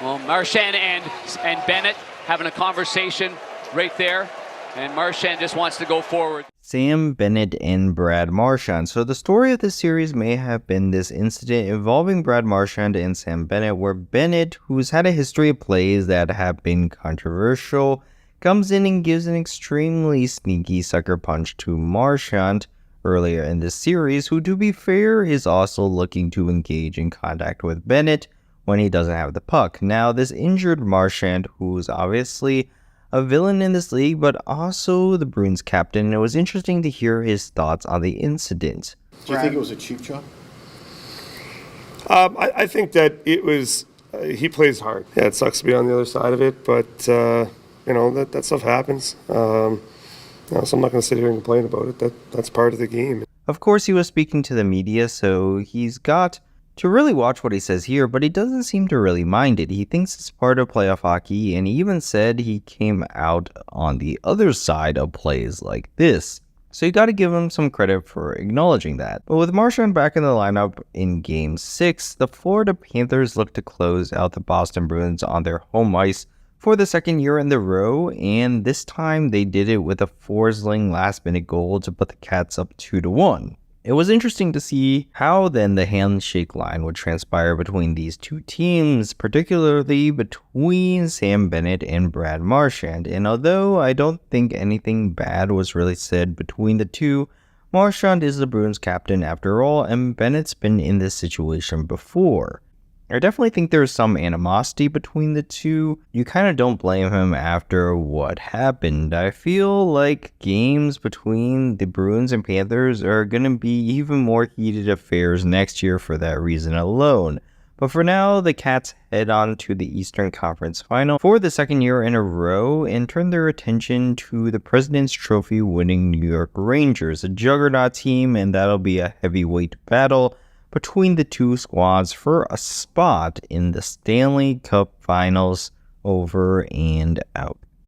Well, Marchand and Bennett having a conversation right there, and Marchand just wants to go forward. Sam Bennett and Brad Marchand. So the story of this series may have been this incident involving Brad Marchand and Sam Bennett, where Bennett, who's had a history of plays that have been controversial, comes in and gives an extremely sneaky sucker punch to Marchand earlier in this series, who, to be fair, is also looking to engage in contact with Bennett when he doesn't have the puck. Now, this injured Marchand, who's obviously a villain in this league, but also the Bruins captain, and it was interesting to hear his thoughts on the incident. Do you think it was a cheap shot? I think that it was, he plays hard. Yeah, it sucks to be on the other side of it, but, that stuff happens. So I'm not going to sit here and complain about it. That's part of the game. Of course, he was speaking to the media, so he's got to really watch what he says here, but he doesn't seem to really mind it. He thinks it's part of playoff hockey, and he even said he came out on the other side of plays like this. So you gotta give him some credit for acknowledging that. But with Marchand back in the lineup in Game 6, the Florida Panthers look to close out the Boston Bruins on their home ice for the second year in a row, and this time they did it with a Forsling last-minute goal to put the Cats up 2-1. It was interesting to see how then the handshake line would transpire between these two teams, particularly between Sam Bennett and Brad Marchand. And although I don't think anything bad was really said between the two, Marchand is the Bruins captain after all, and Bennett's been in this situation before. I definitely think there's some animosity between the two. You kind of don't blame him after what happened. I feel like games between the Bruins and Panthers are going to be even more heated affairs next year for that reason alone. But for now, the Cats head on to the Eastern Conference Final for the second year in a row and turn their attention to the President's Trophy winning New York Rangers, a juggernaut team, and that'll be a heavyweight battle between the two squads for a spot in the Stanley Cup Finals. Over and out.